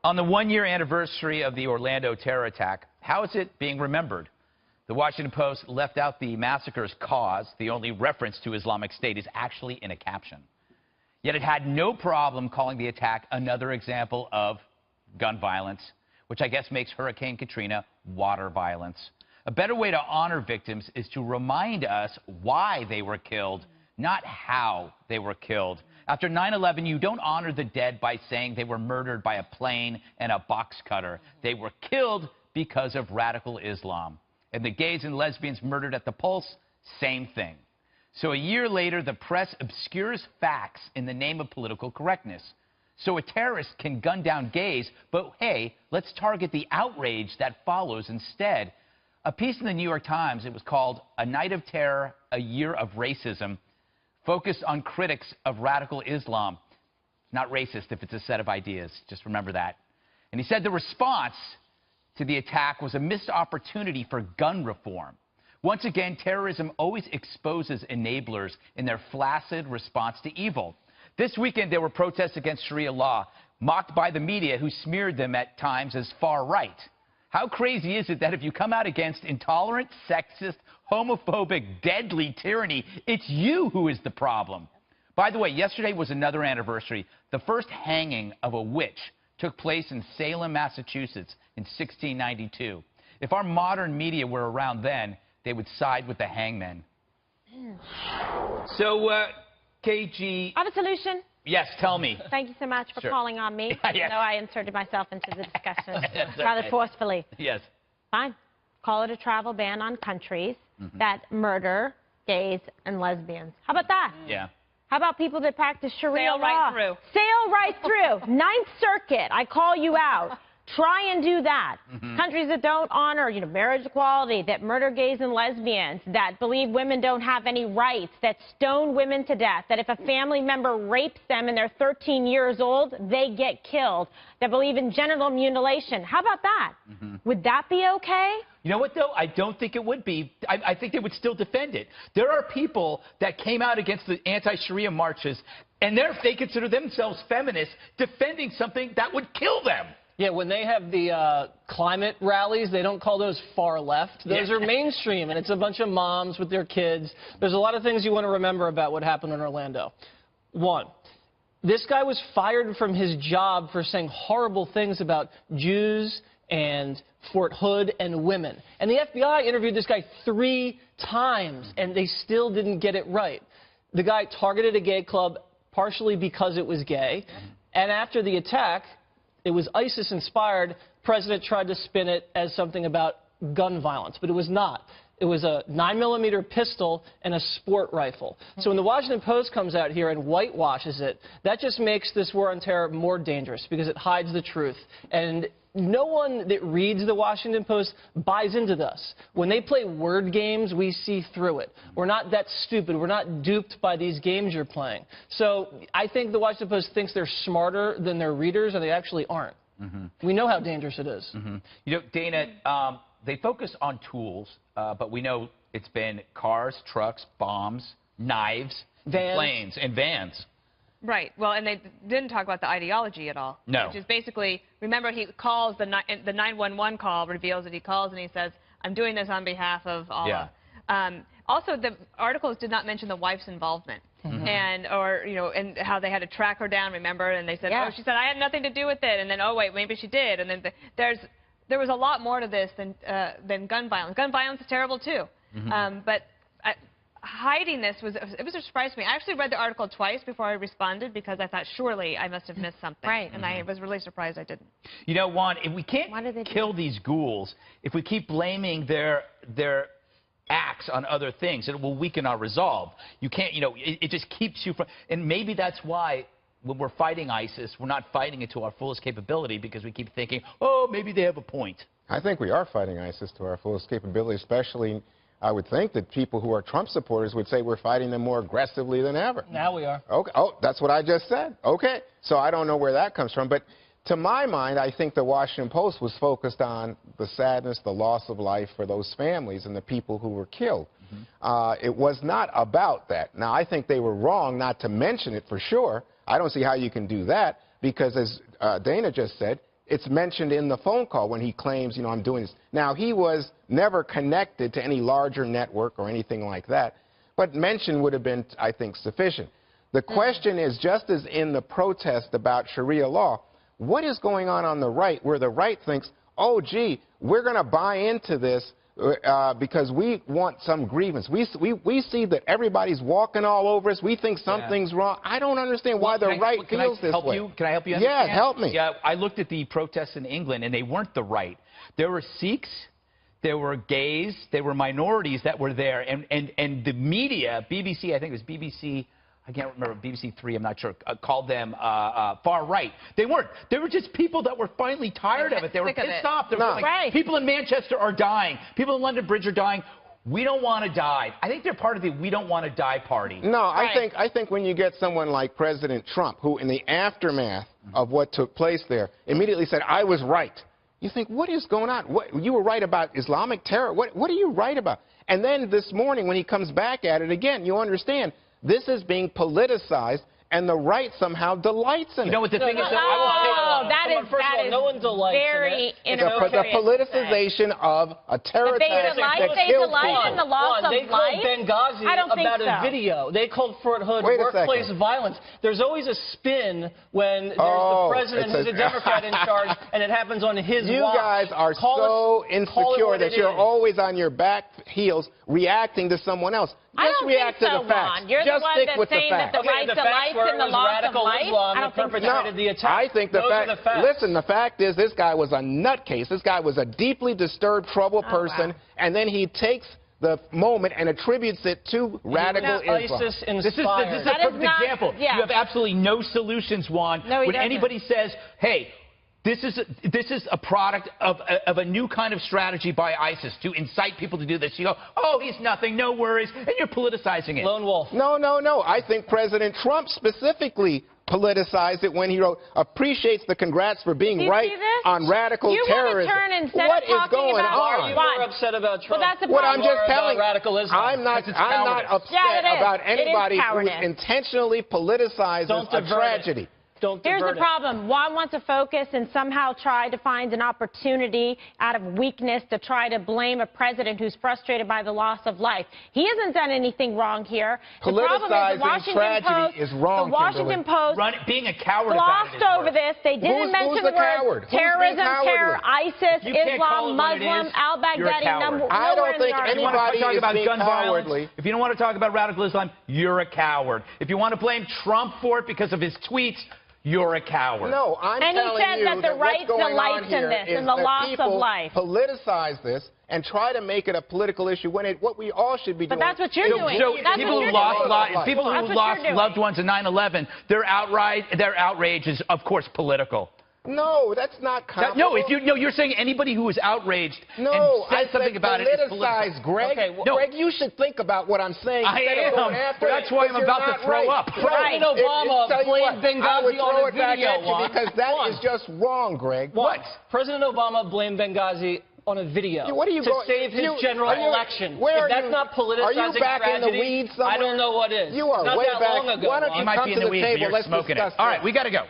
On the one-year anniversary of the Orlando terror attack, how is it being remembered? The Washington Post left out the massacre's cause. The only reference to Islamic State is actually in a caption. Yet it had no problem calling the attack another example of gun violence, which I guess makes Hurricane Katrina water violence. A better way to honor victims is to remind us why they were killed, not how they were killed. After 9/11, you don't honor the dead by saying they were murdered by a plane and a box cutter. They were killed because of radical Islam. And the gays and lesbians murdered at the Pulse, same thing. So a year later, the press obscures facts in the name of political correctness. So a terrorist can gun down gays, but hey, let's target the outrage that follows instead. A piece in the New York Times, it was called A Night of Terror, A Year of Racism, focused on critics of radical Islam. It's not racist if it's a set of ideas. Just remember that. And he said the response to the attack was a missed opportunity for gun reform. Once again, terrorism always exposes enablers in their flaccid response to evil. This weekend, there were protests against Sharia law, mocked by the media who smeared them at times as far right. How crazy is it that if you come out against intolerant, sexist, homophobic, deadly tyranny, it's you who is the problem? By the way, yesterday was another anniversary. The first hanging of a witch took place in Salem, Massachusetts in 1692. If our modern media were around then, they would side with the hangmen. So, KG... I have a solution. Yes, tell me. Thank you so much for calling on me. Yes. I know I inserted myself into the discussion rather forcefully. Yes. Fine. Call it a travel ban on countries that murder gays and lesbians. How about that? Yeah. How about people that practice Sharia law? Sail right through. Sail right through. Ninth Circuit, I call you out. Try and do that. Countries that don't honor, marriage equality, that murder gays and lesbians, that believe women don't have any rights, that stone women to death, that if a family member rapes them and they're 13 years old, they get killed, that believe in genital mutilation. How about that? Would that be okay? You know what, though? I don't think it would be. I think they would still defend it. There are people that came out against the anti-Sharia marches, and they consider themselves feminists, defending something that would kill them. Yeah, when they have the climate rallies, they don't call those far left. Those are mainstream, and it's a bunch of moms with their kids. There's a lot of things you want to remember about what happened in Orlando. One, this guy was fired from his job for saying horrible things about Jews and Fort Hood and women. And the FBI interviewed this guy 3 times, and they still didn't get it right. The guy targeted a gay club partially because it was gay, and after the attack, it was ISIS-inspired. The president tried to spin it as something about gun violence, but it was not. It was a 9mm pistol and a sport rifle. So when the Washington Post comes out here and whitewashes it, that just makes this war on terror more dangerous because it hides the truth. And no one that reads the Washington Post buys into this. When they play word games, we see through it. We're not that stupid. We're not duped by these games you're playing. So I think the Washington Post thinks they're smarter than their readers, and they actually aren't. We know how dangerous it is. You know, Dana, they focus on tools, but we know it's been cars, trucks, bombs, knives, planes, and vans. Right. Well, and they didn't talk about the ideology at all. No. Which is basically, remember, he calls the 911 call, reveals that he calls and he says, I'm doing this on behalf of Allah. Yeah. Also, the articles did not mention the wife's involvement. And how they had to track her down, remember? And they said, oh, she said, I had nothing to do with it. And then, oh, wait, maybe she did. And then there was a lot more to this than gun violence. Gun violence is terrible, too. But hiding this it was a surprise to me. I actually read the article twice before I responded because I thought surely I must have missed something. Right. And I was really surprised I didn't. You know, Juan, if we can't kill these ghouls, if we keep blaming their acts on other things, it will weaken our resolve. You can't, it just keeps you from, and maybe that's why when we're fighting ISIS, we're not fighting it to our fullest capability because we keep thinking, oh, maybe they have a point. I think we are fighting ISIS to our fullest capability, especially I would think that people who are Trump supporters would say we're fighting them more aggressively than ever. Now we are. Okay. Oh, that's what I just said. Okay. So I don't know where that comes from. But to my mind, I think the Washington Post was focused on the sadness, the loss of life for those families and the people who were killed. It was not about that. Now, I think they were wrong not to mention it for sure. I don't see how you can do that because, as Dana just said, it's mentioned in the phone call when he claims, you know, I'm doing this. Now, he was never connected to any larger network or anything like that, but mention would have been, I think, sufficient. The question is, just as in the protest about Sharia law, what is going on the right where the right thinks, oh, gee, we're going to buy into this because we want some grievance. We see that everybody's walking all over us. We think something's wrong. I don't understand why the right feels this way. Can I help you understand? Yeah, help me. Yeah, I looked at the protests in England, and they weren't the right. There were Sikhs, there were gays, there were minorities that were there, and the media, BBC, I think it was BBC, I can't remember, BBC 3, I'm not sure, called them far right. They weren't. They were just people that were finally tired of it. They were pissed off. They were like, people in Manchester are dying. People in London Bridge are dying. We don't want to die. I think they're part of the we don't want to die party. No, I think when you get someone like President Trump, who in the aftermath of what took place there, immediately said, I was right. You think, what is going on? What, you were right about Islamic terror. What are you right about? And then this morning when he comes back at it again, you understand, this is being politicized, and the right somehow delights in it. You know what the thing is? That is no one delights very in it. The politicization of a terror attack that kills people. In the loss of they called Benghazi about a video. They called Fort Hood workplace violence. There's always a spin when there's the president who's a Democrat in charge, and it happens on his watch. You guys are so insecure that you're always on your back heels reacting to someone else. Just react to the facts. You're Just the one stick that's with the saying facts. that the right delights in the loss of life. I don't think so. I think the fact. Listen, the fact is, this guy was a nutcase. This guy was a deeply disturbed, troubled person, and then he takes the moment and attributes it to radical Islam. This is a perfect example. You have absolutely no solutions, Juan. When anybody says, "Hey, this is a product of a new kind of strategy by ISIS to incite people to do this," you go, "Oh, he's nothing, no worries," and you're politicizing it. Lone wolf. No. I think President Trump specifically politicized it when he wrote, appreciates the congrats for being right on radical terrorism. What is going on? You were upset about Trump. Well, that's what I'm just telling you. Radical Islam. I'm not upset about anybody who intentionally politicizes a tragedy. Here's the problem. Juan wants to focus and somehow try to find an opportunity out of weakness to try to blame a president who's frustrated by the loss of life. He hasn't done anything wrong here. The problem is the Washington Post, is wrong, the Washington Post being a coward glossed over this. They didn't mention the word terrorism, terror, ISIS, Islam, Muslim, al-Baghdadi. I don't think anybody is being cowardly. If you don't want to talk about radical Islam, you're a coward. If you want to blame Trump for it because of his tweets, you're a coward. No, I'm telling you that the right delights in this, in the loss of life. Politicize this and try to make it a political issue when what we all should be doing. But that's what you're doing. So people who lost loved ones in 9/11, their outrage is, of course, political. No, that's not comparable. You're saying anybody who is outraged and says something about it is political. Greg. Okay, Greg, you should think about what I'm saying. I am. That's why I'm about to throw up. President Obama blamed Benghazi on a video. Because that is just wrong, Greg. What? President Obama blamed Benghazi on a video to save his general election. If that's not politicizing tragedy, I don't know what is. You are way back. Why don't you come to the table? Let's discuss. All right, we got to go.